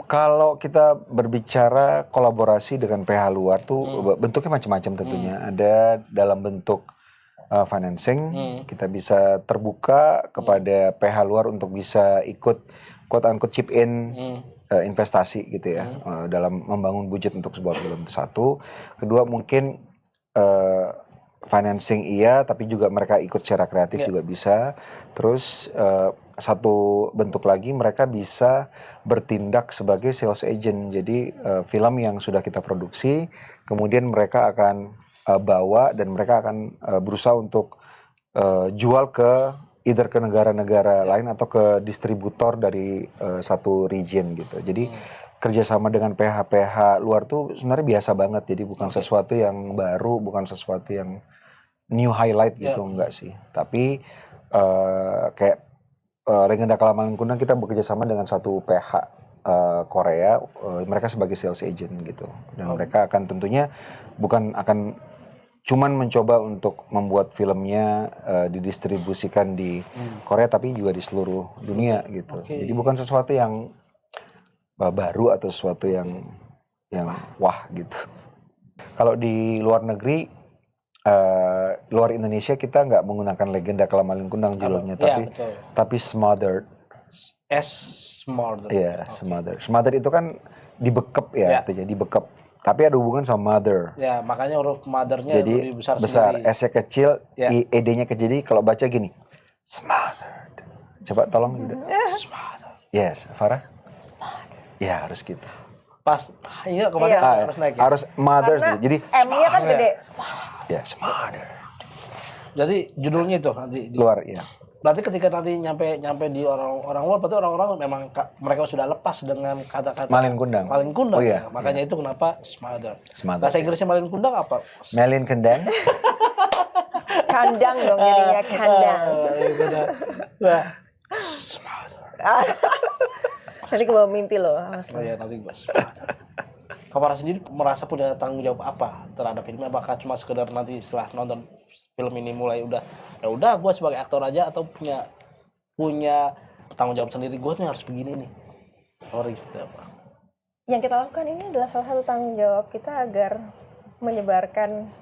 Kalau kita berbicara kolaborasi dengan PH luar tuh bentuknya macam-macam tentunya. Ada dalam bentuk financing, kita bisa terbuka kepada PH luar untuk bisa ikut quote-unquote chip in investasi gitu ya, dalam membangun budget untuk sebuah film itu satu. Kedua mungkin financing iya, tapi juga mereka ikut secara kreatif juga bisa. Terus satu bentuk lagi mereka bisa bertindak sebagai sales agent. Jadi film yang sudah kita produksi, kemudian mereka akan bawa dan mereka akan berusaha untuk jual ke either ke negara-negara lain atau ke distributor dari satu region gitu. Jadi kerjasama dengan PH-PH luar tuh sebenarnya biasa banget. Jadi bukan sesuatu yang baru, bukan sesuatu yang new highlight gitu, enggak sih. Tapi kayak Legenda Kalamalingkundang kita bekerja sama dengan satu PH Korea, mereka sebagai sales agent gitu. Dan mereka akan tentunya bukan akan cuman mencoba untuk membuat filmnya didistribusikan di Korea, tapi juga di seluruh dunia gitu. Jadi bukan sesuatu yang baru atau sesuatu yang wah gitu. Kalau di luar negeri, luar Indonesia kita nggak menggunakan Legenda Kalamalingkundang judulnya, tapi Smothered. Smothered. Iya, Smothered. Smothered itu kan dibekep ya, artinya dibekep. Tapi ada hubungan sama mother. Ya, makanya huruf mother-nya jadi lebih besar. S-nya kecil, E-D-nya kecil. Jadi kalau baca gini, smothered. Coba tolong Yuda. Smothered. Yes, Farah? Smothered. Ya, harus gitu. Pas, iya kemana harus naik ya? Harus mother. Jadi M-nya kan gede. Ya, smothered. Jadi judulnya itu nanti luar, ya. Berarti ketika nanti nyampe di orang luar, berarti orang-orang memang mereka sudah lepas dengan kata-kata Malin kundang. Malin kundang. Oh iya. Ya. Makanya itu kenapa smother. Smother. Bahasa Inggrisnya malin kundang apa? Malin kendang. Kandang dong jadinya, kandang. Nah, smother. Nanti kebawa mimpi loh. Oh iya, nanti gue smother. Kafara sendiri merasa punya tanggung jawab apa terhadap film? Apakah cuma sekedar nanti setelah nonton film ini mulai udah gue sebagai aktor aja, atau punya tanggung jawab sendiri, gue nih harus begini nih. Sorry, seperti apa? Yang kita lakukan ini adalah salah satu tanggung jawab kita agar menyebarkan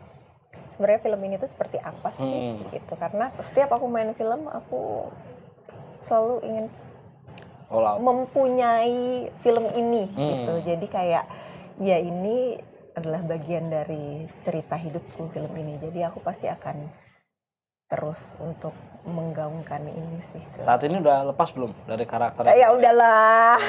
sebenarnya film ini tuh seperti apa sih gitu. Karena setiap aku main film aku selalu ingin mempunyai film ini gitu. Jadi kayak ya ini adalah bagian dari cerita hidupku film ini. Jadi aku pasti akan terus untuk menggaungkan ini sih. Saat ini udah lepas belum dari karakter? Ya udahlah.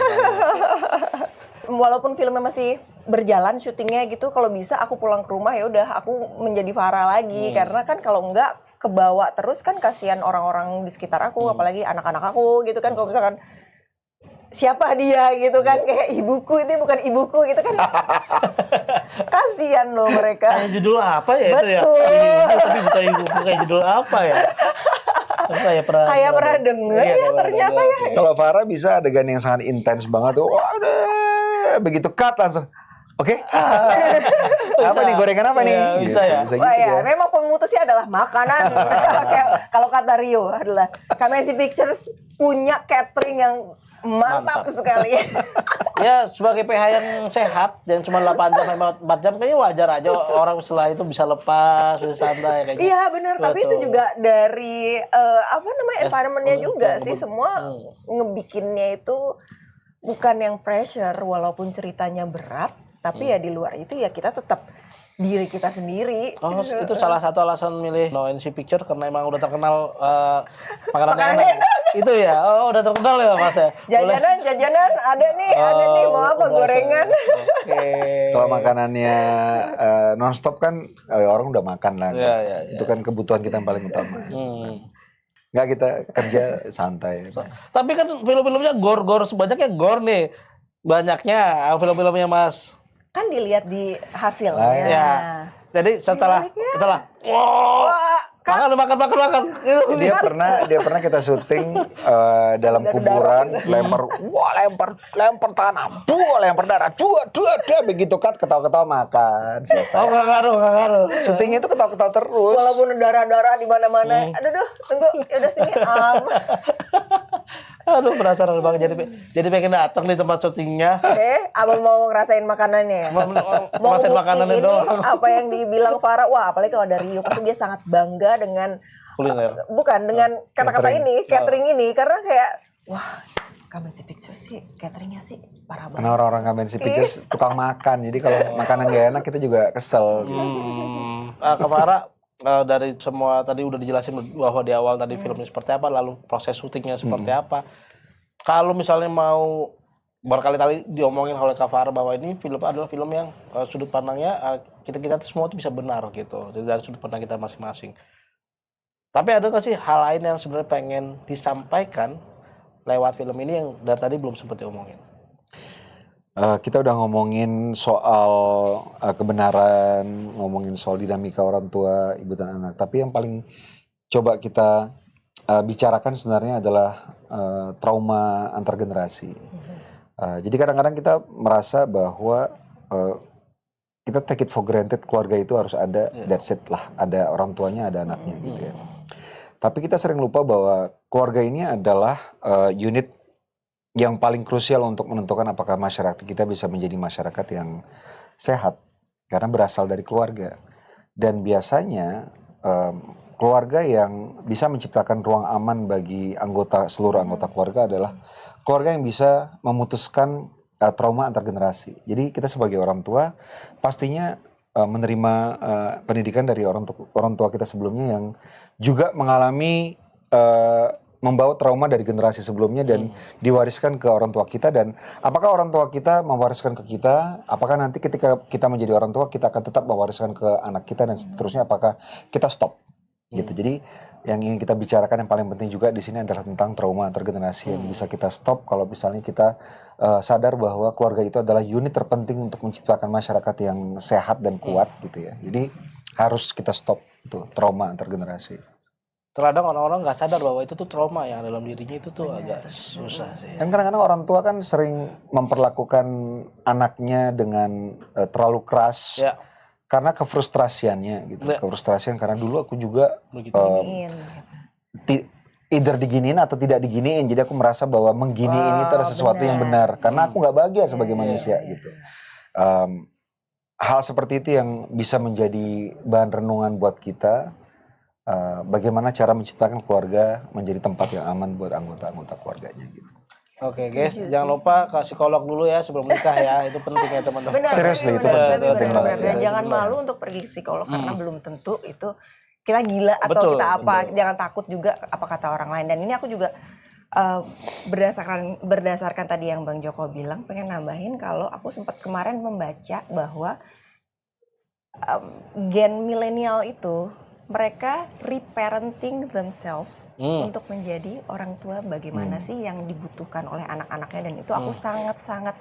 Walaupun filmnya masih berjalan syutingnya gitu, kalau bisa aku pulang ke rumah ya udah aku menjadi Farah lagi. Karena kan kalau enggak kebawa terus kan kasihan orang-orang di sekitar aku, apalagi anak-anak aku gitu kan. Kalau misalkan siapa dia gitu kan, kayak ibuku ini bukan ibuku gitu kan. Kasihan loh mereka. Kayak judul apa ya? Betul. Itu ya? Bukan ibu, kayak judul apa ya? Kayak pernah denger ya ternyata ya. Kalau Farah bisa adegan yang sangat intens banget tuh, waduh, begitu cut langsung. Oke. Apa nih, gorengan apa nih? Bisa ya. Bisa Wah gitu ya, memang pemutusnya adalah makanan. Kalau kata Rio adalah Kamensi Pictures punya catering yang mantap sekali. Ya sebagai PH yang sehat dan cuma 8 jam sampai 4 jam kayaknya wajar aja orang setelah itu bisa lepas, bisa santai kayaknya. Iya benar, tapi itu juga dari environment-nya juga sih, semua ngebikinnya itu bukan yang pressure walaupun ceritanya berat, tapi ya di luar itu ya kita tetap diri kita sendiri. Oh, itu salah satu alasan milih NC Picture karena emang udah terkenal makanan enak. Itu ya, udah terkenal ya Mas ya. Jajanan ada nih mau apa, gorengan. Oke. Kalau makanannya nonstop kan orang udah makan lah. Iya. Itu kan kebutuhan kita yang paling utama. Nggak, kita kerja santai. Tapi kan film-filmnya gore sebanyaknya gore nih. Banyaknya film-filmnya Mas. Kan dilihat di hasilnya. Ya. Jadi setelah makan. Dia pernah kita syuting dalam kuburan, lempar tanah, lempar darah, begitu cut ketawa-ketawa makan. Selesai. Oh, nggak ngaruh. Syutingnya itu ketawa-ketawa terus. Walaupun darah-darah di mana-mana. Aduh, tunggu, ya udah sini. Aduh, penasaran banget jadi pengen datang di tempat syutingnya. Abang mau ngerasain makanannya. Mau ngerasain makanannya doang. Apa yang dibilang Farah, wah apalagi kalau dari Rio, pasti dia sangat bangga dengan kuliner. Bukan dengan kata-kata ini, catering ini, karena kayak wah, Kamensi Pictures sih cateringnya sih parah banget. Karena orang-orang Kamensi Pictures tukang makan, jadi kalau makanan gak enak kita juga kesel. Kak Farah, dari semua tadi udah dijelasin bahwa di awal tadi filmnya seperti apa, lalu proses syutingnya seperti apa. Kalau misalnya mau berkali-kali diomongin oleh Kak Farah bahwa ini film adalah film yang sudut pandangnya kita semua itu bisa benar gitu dari sudut pandang kita masing-masing. Tapi ada nggak sih hal lain yang sebenarnya pengen disampaikan lewat film ini yang dari tadi belum sempat diomongin? Kita udah ngomongin soal kebenaran, ngomongin soal dinamika orang tua, ibu dan anak. Tapi yang paling coba kita bicarakan sebenarnya adalah trauma antar generasi. Jadi kadang-kadang kita merasa bahwa kita take it for granted, keluarga itu harus ada, that's it lah, ada orang tuanya, ada anaknya gitu ya. Tapi kita sering lupa bahwa keluarga ini adalah unit yang paling krusial untuk menentukan apakah masyarakat kita bisa menjadi masyarakat yang sehat, karena berasal dari keluarga. Dan biasanya keluarga yang bisa menciptakan ruang aman bagi seluruh anggota keluarga adalah keluarga yang bisa memutuskan trauma antar generasi. Jadi kita sebagai orang tua pastinya menerima pendidikan dari orang tua kita sebelumnya yang juga mengalami membawa trauma dari generasi sebelumnya dan diwariskan ke orang tua kita. Dan apakah orang tua kita mewariskan ke kita, apakah nanti ketika kita menjadi orang tua kita akan tetap mewariskan ke anak kita dan seterusnya, apakah kita stop gitu. Jadi yang ingin kita bicarakan yang paling penting juga di sini adalah tentang trauma antar generasi yang bisa kita stop kalau misalnya kita sadar bahwa keluarga itu adalah unit terpenting untuk menciptakan masyarakat yang sehat dan kuat gitu ya. Jadi harus kita stop itu trauma antar generasi. Terkadang orang-orang nggak sadar bahwa itu tuh trauma yang dalam dirinya itu tuh agak susah sih. Kan kadang-kadang orang tua kan sering memperlakukan anaknya dengan terlalu keras. Ya. Karena kefrustrasiannya gitu, kefrustrasian karena dulu aku juga either diginiin atau tidak diginiin, jadi aku merasa bahwa mengginiin itu adalah sesuatu yang benar, karena aku nggak bahagia sebagai manusia gitu. Hal seperti itu yang bisa menjadi bahan renungan buat kita, bagaimana cara menciptakan keluarga menjadi tempat yang aman buat anggota-anggota keluarganya gitu. Oke guys, jangan lupa ke psikolog dulu ya sebelum nikah ya, itu penting ya teman-teman. Serius itu penting banget. Dan jangan malu untuk pergi ke psikolog karena belum tentu itu kita gila atau kita apa. Jangan takut juga apa kata orang lain. Dan ini aku juga berdasarkan tadi yang Bang Joko bilang, pengen nambahin kalau aku sempat kemarin membaca bahwa gen milenial itu mereka reparenting themselves untuk menjadi orang tua bagaimana sih yang dibutuhkan oleh anak-anaknya, dan itu aku sangat-sangat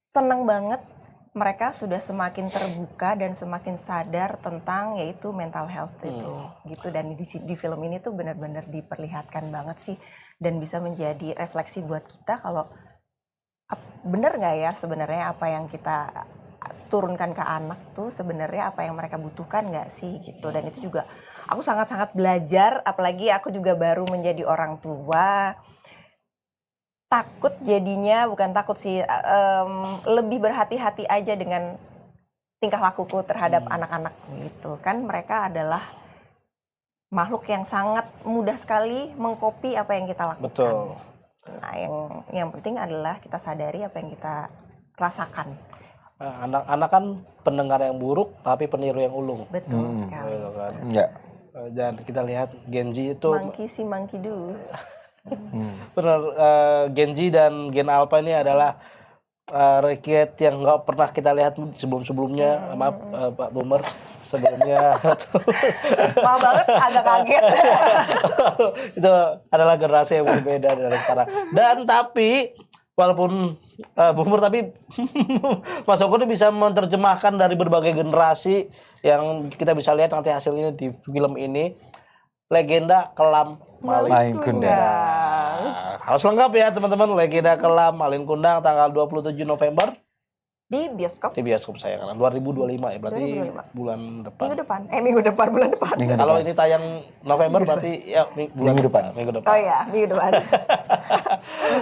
senang banget mereka sudah semakin terbuka dan semakin sadar tentang yaitu mental health itu gitu. Dan di film ini tuh benar-benar diperlihatkan banget sih dan bisa menjadi refleksi buat kita kalau bener nggak ya sebenarnya apa yang kita turunkan ke anak tuh sebenarnya apa yang mereka butuhkan nggak sih gitu. Dan itu juga aku sangat-sangat belajar, apalagi aku juga baru menjadi orang tua, takut jadinya, bukan takut sih, lebih berhati-hati aja dengan tingkah lakuku terhadap anak-anak gitu kan. Mereka adalah makhluk yang sangat mudah sekali mengcopy apa yang kita lakukan. Betul. Nah yang penting adalah kita sadari apa yang kita rasakan. Anak-anak kan pendengar yang buruk tapi peniru yang ulung. Betul sekali. Gitu kan. Ya. Dan kita lihat Gen Z itu Monkey see monkey do. benar, Gen Z dan Gen Alpha ini adalah rakyat yang nggak pernah kita lihat sebelum-sebelumnya. Maaf Pak Boomer, sebelumnya Maaf banget, agak kaget. itu adalah generasi yang berbeda dari sekarang. Dan tapi walaupun Boomer, tapi Mas Oko ini bisa menerjemahkan dari berbagai generasi yang kita bisa lihat nanti hasilnya di film ini. Legenda Kelam Malin Kundang. Harus lengkap ya teman-teman. Legenda Kelam Malin Kundang tanggal 27 November Di bioskop. di bioskop saya kan 2025 ya, berarti 2025. bulan depan. Minggu depan, bulan depan. Kalau ini tayang November berarti ya Minggu depan. Minggu depan. Oh iya, minggu depan.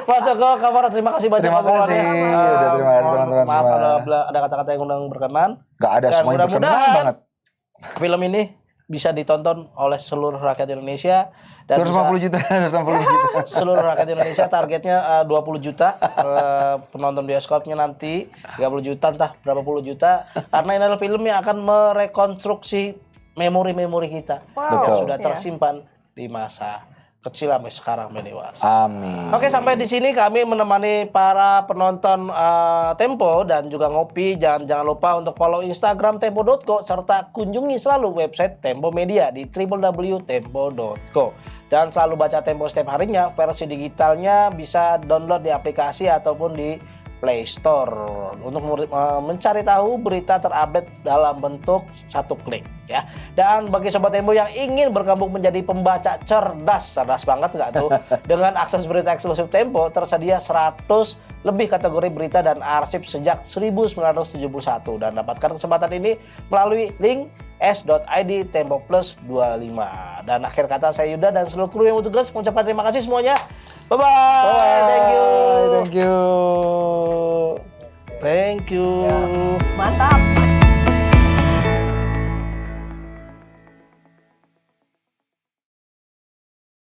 Mas Joko Kamara, terima kasih banyak. Terima kasih. Udah terima kasih teman-teman Maaf semua. ada kata-kata yang kurang berkenan. Gak ada, Dan semuanya berkenan mudah-mudahan banget. Film ini bisa ditonton oleh seluruh rakyat Indonesia dan 250 juta, 260 juta. seluruh rakyat Indonesia. Targetnya 20 juta penonton bioskopnya, nanti 30 juta entah berapa puluh juta, karena ini adalah film yang akan merekonstruksi memori-memori kita yang Betul. sudah tersimpan di masa kecil sampai sekarang dewasa. Amin. Oke, sampai di sini kami menemani para penonton Tempo dan juga Ngopi. Jangan lupa untuk follow Instagram tempo.co serta kunjungi selalu website Tempo Media di www.tempo.co. Dan selalu baca Tempo setiap harinya. Versi digitalnya bisa download di aplikasi ataupun di Play Store untuk mencari tahu berita terupdate dalam bentuk satu klik ya. Dan bagi sobat Tempo yang ingin bergabung menjadi pembaca cerdas banget nggak tuh? Dengan akses berita eksklusif Tempo, tersedia 100 lebih kategori berita dan arsip sejak 1971, dan dapatkan kesempatan ini melalui link s.id Tempo Plus 25. Dan akhir kata saya Yuda dan seluruh kru yang bertugas mengucapkan terima kasih semuanya. Bye bye. Thank you. Thank you. Thank you. Mantap.